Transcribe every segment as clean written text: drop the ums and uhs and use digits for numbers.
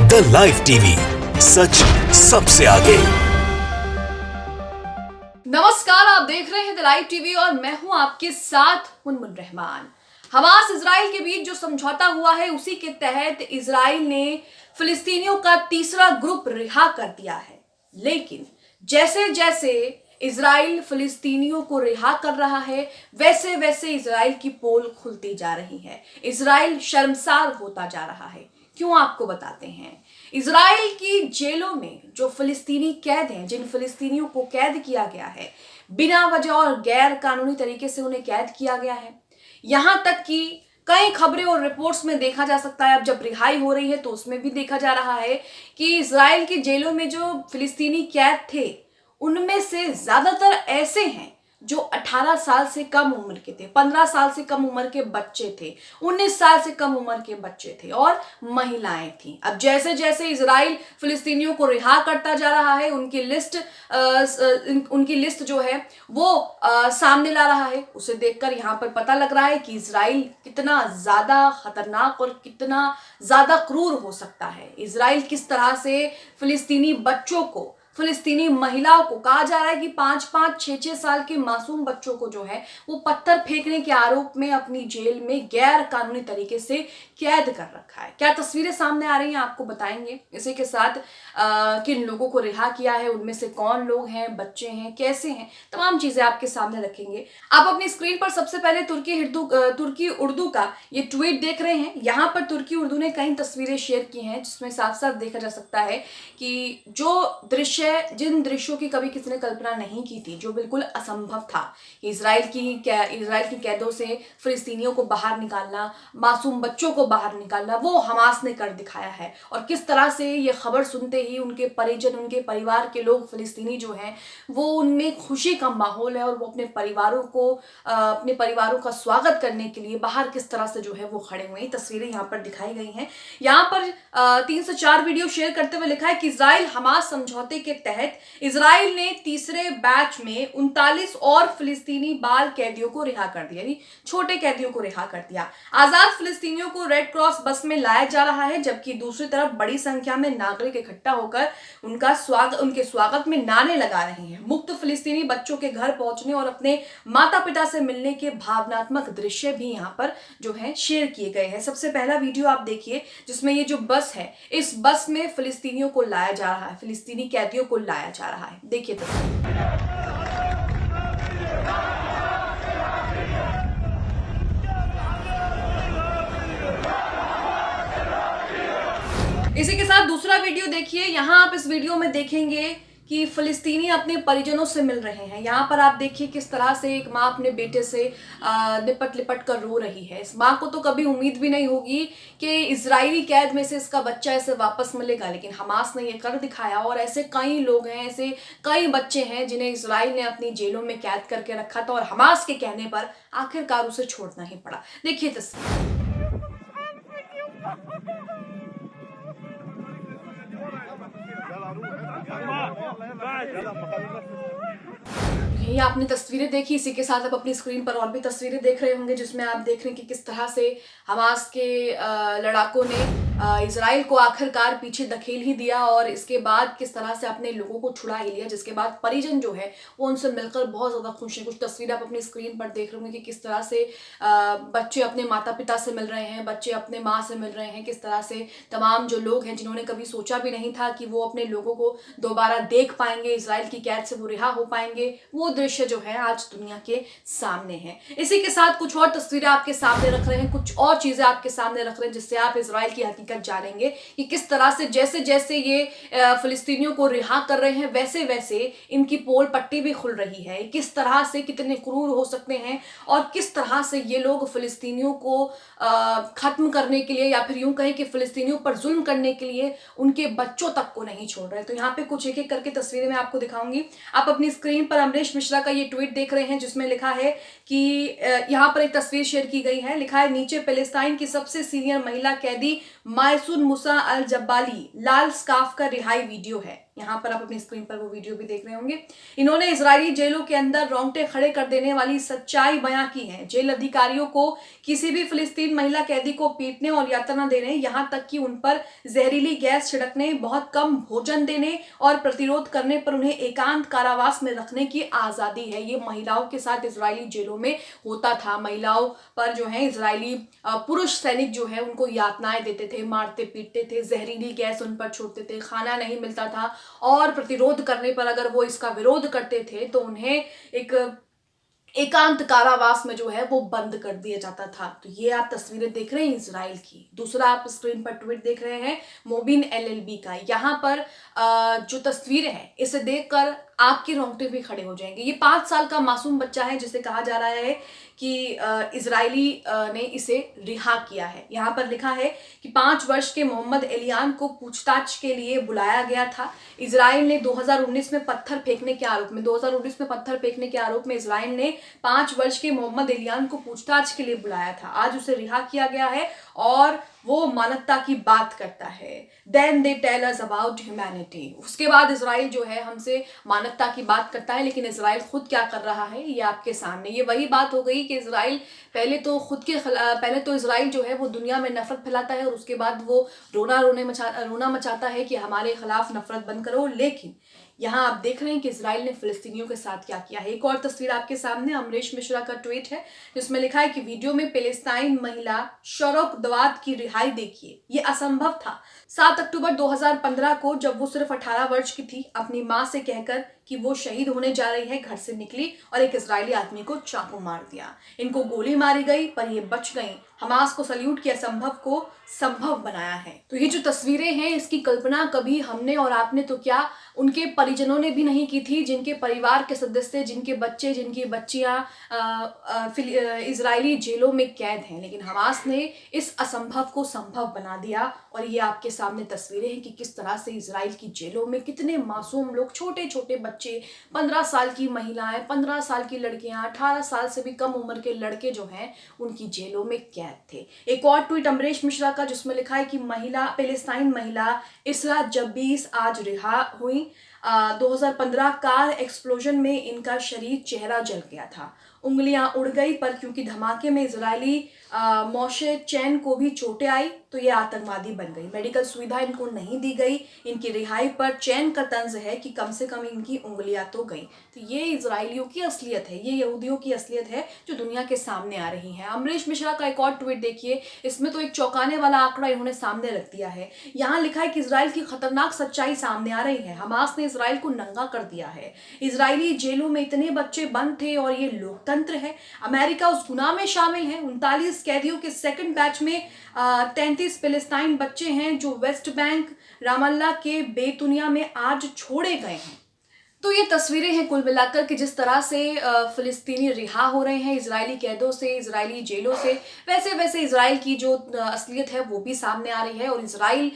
The live TV, सच सबसे आगे। नमस्कार, आप देख रहे हैं द लाइव टीवी और मैं हूं आपके साथ मुनमुन रहमान। हमास इजराइल के बीच जो समझौता हुआ है उसी के तहत इजराइल ने फिलिस्तीनियों का तीसरा ग्रुप रिहा कर दिया है। लेकिन जैसे जैसे इजराइल फिलिस्तीनियों को रिहा कर रहा है वैसे वैसे इजराइल की पोल खुलती जा रही है। इजराइल शर्मसार होता जा रहा है। क्यों, आपको बताते हैं। इजराइल की जेलों में जो फिलिस्तीनी कैद हैं, जिन फिलिस्तीनियों को कैद किया गया है, बिना वजह और गैर कानूनी तरीके से उन्हें कैद किया गया है। यहां तक कि कई खबरें और रिपोर्ट्स में देखा जा सकता है, अब जब रिहाई हो रही है तो उसमें भी देखा जा रहा है कि इजराइल की जेलों में जो फिलिस्तीनी कैद थे उनमें से ज्यादातर ऐसे हैं जो 18 साल से कम उम्र के थे, 15 साल से कम उम्र के बच्चे थे, 19 साल से कम उम्र के बच्चे थे और महिलाएं थीं। अब जैसे जैसे इजराइल फिलिस्तीनियों को रिहा करता जा रहा है उनकी लिस्ट जो है वो सामने ला रहा है। उसे देखकर यहाँ पर पता लग रहा है कि इजराइल कितना ज्यादा खतरनाक और कितना ज्यादा क्रूर हो सकता है। इजराइल किस तरह से फिलिस्तीनी बच्चों को, फिलिस्तीनी महिलाओं को, कहा जा रहा है कि 5-5, 6-6 साल के मासूम बच्चों को जो है वो पत्थर फेंकने के आरोप में अपनी जेल में गैर कानूनी तरीके से कैद कर रखा है। क्या तस्वीरें सामने आ रही हैं आपको बताएंगे। इसी के साथ किन लोगों को रिहा किया है, उनमें से कौन लोग हैं, बच्चे हैं, कैसे हैं, तमाम चीजें आपके सामने रखेंगे। आप अपनी स्क्रीन पर सबसे पहले तुर्की उर्दू का ये ट्वीट देख रहे हैं। यहाँ पर तुर्की उर्दू ने कई तस्वीरें शेयर की हैं जिसमें साफ साफ देखा जा सकता है कि जिन दृश्यों की कभी किसी ने कल्पना नहीं की थी, जो बिल्कुल असंभव था, इजराइल की कैदों से फिलिस्तीनियों को बाहर निकालना, मासूम बच्चों को बाहर निकालना, वो हमास ने कर दिखाया है। और किस तरह से ये खबर सुनते ही उनके परिजन, उनके परिवार के लोग फिलिस्तीनी जो हैं वो उनमें खुशी का माहौल है और वो अपने परिवारों का स्वागत करने के लिए बाहर किस तरह से जो है वो खड़े हुए हैं। तस्वीरें यहाँ पर दिखाई गई हैं। यहाँ पर 3 से 4 वीडियो शेयर करते हुए लिखा है कि इजराइल हमास समझौते के तहत इजराइल ने तीसरे बैच में 39 और फिलिस्तीनी बाल कैदियों को रिहा कर दिया, यानी छोटे कैदियों को रिहा कर दिया। आजाद फिलिस्तीनियों को रेड क्रॉस बस में लाया जा रहा है, जबकि दूसरी तरफ बड़ी संख्या में नागरिक इकट्ठा होकर उनके स्वागत में नारे लगा रहे हैं। मुक्त फिलिस्तीनी बच्चों के घर पहुंचने और अपने माता पिता से मिलने के भावनात्मक दृश्य भी यहाँ पर जो है शेयर किए गए हैं। सबसे पहला वीडियो आप देखिए जिसमें ये जो बस है, इस बस में फिलिस्तीनियों को लाया जा रहा है, फिलिस्तीनी कैदियों को लाया जा रहा है। देखिए तो इसी के साथ दूसरा वीडियो देखिए। यहाँ आप इस वीडियो में देखेंगे कि फिलिस्तीनी अपने परिजनों से मिल रहे हैं। यहाँ पर आप देखिए किस तरह से एक माँ अपने बेटे से लिपट लिपट कर रो रही है। इस माँ को तो कभी उम्मीद भी नहीं होगी कि इजरायली कैद में से इसका बच्चा इसे वापस मिलेगा, लेकिन हमास ने ये कर दिखाया। और ऐसे कई लोग हैं, ऐसे कई बच्चे हैं जिन्हें इजराइल ने अपनी जेलों में कैद करके रखा था और हमास के कहने पर आखिरकार उसे छोड़ना ही पड़ा। देखिए तस्वीर। ये आपने तस्वीरें देखी। इसी के साथ आप अपनी स्क्रीन पर और भी तस्वीरें देख रहे होंगे जिसमें आप देख रहे हैं कि किस तरह से हमास के लड़ाकों ने इजराइल को आखिरकार पीछे धकेल ही दिया और इसके बाद किस तरह से अपने लोगों को छुड़ा ही लिया, जिसके बाद परिजन जो है वो उनसे मिलकर बहुत ज़्यादा खुश हैं। कुछ तस्वीरें आप अपनी स्क्रीन पर देख रहे होंगे कि किस तरह से बच्चे अपने माता पिता से मिल रहे हैं, बच्चे अपने माँ से मिल रहे हैं, किस तरह से तमाम जो लोग हैं जिन्होंने कभी सोचा भी नहीं था कि वो अपने लोगों को दोबारा देख पाएंगे, इजराइल की कैद से वो रिहा हो पाएंगे, वो दृश्य जो है आज दुनिया के सामने है। इसी के साथ कुछ और तस्वीरें आपके सामने रख रहे हैं, कुछ और चीजें आपके सामने रख रहे हैं जिससे आप इजराइल की हकीकत जानेंगे कि किस तरह से जैसे जैसे ये फिलिस्तीनियों को रिहा कर रहे हैं वैसे वैसे इनकी पोल पट्टी भी खुल रही है। किस तरह से कितने क्रूर हो सकते हैं और किस तरह से ये लोग फिलिस्तीनियों को खत्म करने के लिए या फिर यूं कहें कि फिलिस्तीनियों पर जुल्म करने के लिए उनके बच्चों तक को नहीं छोड़ रहे। तो यहाँ पे कुछ एक एक करके तस्वीरें मैं आपको दिखाऊंगी। आप अपनी स्क्रीन पर अमरीश मिश्रा का ये ट्वीट देख रहे हैं जिसमें लिखा है कि यहाँ पर एक तस्वीर शेयर की गई है। लिखा है नीचे पैलेस्टाइन की सबसे सीनियर महिला कैदी मायसून मूसा अल जब्बाली लाल स्कार्फ का रिहाई वीडियो है। यहाँ पर आप अपनी स्क्रीन पर वो वीडियो भी देख रहे होंगे। इन्होंने इजरायली जेलों के अंदर रोंगटे खड़े कर देने वाली सच्चाई बयां की है। जेल अधिकारियों को किसी भी फिलिस्तीन महिला कैदी को पीटने और यातना देने, यहाँ तक कि उन पर जहरीली गैस छिड़कने, बहुत कम भोजन देने और प्रतिरोध करने पर उन्हें एकांत कारावास में रखने की आजादी है। ये महिलाओं के साथ इजरायली जेलों में होता था। महिलाओं पर जो है इजरायली पुरुष सैनिक जो है उनको यातनाएं देते थे, मारते पीटते थे, जहरीली गैस उन पर छोड़ते थे, खाना नहीं मिलता था और प्रतिरोध करने पर अगर वो इसका विरोध करते थे तो उन्हें एक एकांत कारावास में जो है वो बंद कर दिया जाता था। तो ये आप तस्वीरें देख रहे हैं इजराइल की। दूसरा आप स्क्रीन पर ट्वीट देख रहे हैं मोबिन एलएलबी का। यहाँ पर जो तस्वीरें हैं इसे देखकर आपके रोंगटे भी खड़े हो जाएंगे। ये 5 साल का मासूम बच्चा है जिसे कहा जा रहा है कि इजरायली ने इसे रिहा किया है। यहाँ पर लिखा है कि 5 वर्ष के मोहम्मद एलियान को पूछताछ के लिए बुलाया गया था। इजराइल ने 2019 में पत्थर फेंकने के आरोप में इजराइल ने 5 वर्ष के मोहम्मद एलियान को पूछताछ के लिए बुलाया था। आज उसे रिहा किया गया है और वो मानवता की बात करता है। Then they tell us about humanity। उसके बाद इजराइल जो है हमसे मानवता की बात करता है, लेकिन इजराइल खुद क्या कर रहा है ये आपके सामने। ये वही बात हो गई कि इजराइल पहले तो इजराइल जो है वो दुनिया में नफरत फैलाता है और उसके बाद वो रोना मचाता है कि हमारे खिलाफ नफरत बंद करो। लेकिन यहाँ आप देख रहे हैं कि इजराइल ने फिलिस्तीनियों के साथ क्या किया है। एक और तस्वीर आपके सामने अमरीश मिश्रा का ट्वीट है जिसमें लिखा है कि वीडियो में पैलेस्टाइन महिला शरोक दवात की रिहाई देखिए, ये असंभव था। 7 अक्टूबर 2015 को जब वो सिर्फ 18 वर्ष की थी, अपनी माँ से कहकर कि वो शहीद होने जा रही है घर से निकली और एक इजरायली आदमी को चाकू मार दिया। इनको गोली मारी गई पर ये बच गई। हमास को सल्यूट किया, असंभव को संभव बनाया है। तो ये जो तस्वीरें हैं इसकी कल्पना कभी हमने और आपने तो क्या उनके परिजनों ने भी नहीं की थी, जिनके परिवार के सदस्य, जिनके बच्चे, जिनकी बच्चियां इजरायली जेलों में कैद हैं। लेकिन हमास ने इस असंभव को संभव बना दिया और ये आपके सामने तस्वीरें हैं कि किस तरह से इजराइल की जेलों में कितने मासूम लोग, छोटे छोटे बच्चे, 15 साल की महिलाएं, 15 साल की लड़कियां, 18 साल से भी कम उम्र के लड़के जो हैं उनकी जेलों में कैद थे। एक और ट्वीट अमरीश मिश्रा का जिसमें लिखा है कि पैलेस्टाइन महिला इसरा जब्बीस आज रिहा हुई। 2015 कार एक्सप्लोजन में इनका शरीर चेहरा जल गया था, उंगलियां उड़ गई, पर क्योंकि धमाके में इजरायली मोशे चैन को भी चोटें आई तो ये आतंकवादी बन गई। मेडिकल सुविधा इनको नहीं दी गई। इनकी रिहाई पर चैन का तंज है कि कम से कम इनकी उंगलियां तो गई। तो ये इजरायलियों की असलियत है, ये यहूदियों की असलियत है जो दुनिया के सामने आ रही है। अमरीश मिश्रा का एक और ट्वीट देखिए, इसमें तो एक चौंकाने वाला आंकड़ा इन्होंने सामने रख दिया है। यहाँ लिखा है कि इजराइल की खतरनाक सच्चाई सामने आ रही है। हमास ने इजराइल को नंगा कर दिया है। इजरायली जेलों में इतने बच्चे बंद थे और ये लोकतंत्र है। अमेरिका उस गुनाह में शामिल है। 39 कैदियों के सेकंड बैच में 33 फिलिस्तीन बच्चे हैं जो वेस्ट बैंक रामल्ला के बेतुनिया में आज छोड़े गए हैं। तो ये तस्वीरें हैं कुल मिलाकर कि जिस तरह से फिलिस्तीनी रिहा हो रहे हैं इजरायली कैदों से, इजरायली जेलों से, वैसे वैसे इजराइल की जो असलियत है वो भी सामने आ रही है और इजराइल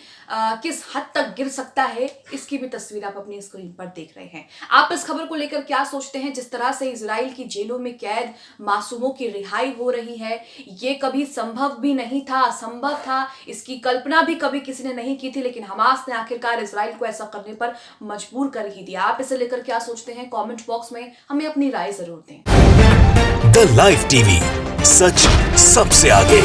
किस हद तक गिर सकता है इसकी भी तस्वीर आप अपनी स्क्रीन पर देख रहे हैं। आप इस खबर को लेकर क्या सोचते हैं? जिस तरह से इजराइल की जेलों में कैद मासूमों की रिहाई हो रही है, ये कभी संभव भी नहीं था, असंभव था, इसकी कल्पना भी कभी किसी ने नहीं की थी, लेकिन हमास ने आखिरकार इजराइल को ऐसा करने पर मजबूर कर ही दिया। आप इसे लेकर क्या सोचते हैं? कमेंट बॉक्स में हमें अपनी राय जरूर दें। द लाइव टीवी, सच सबसे आगे।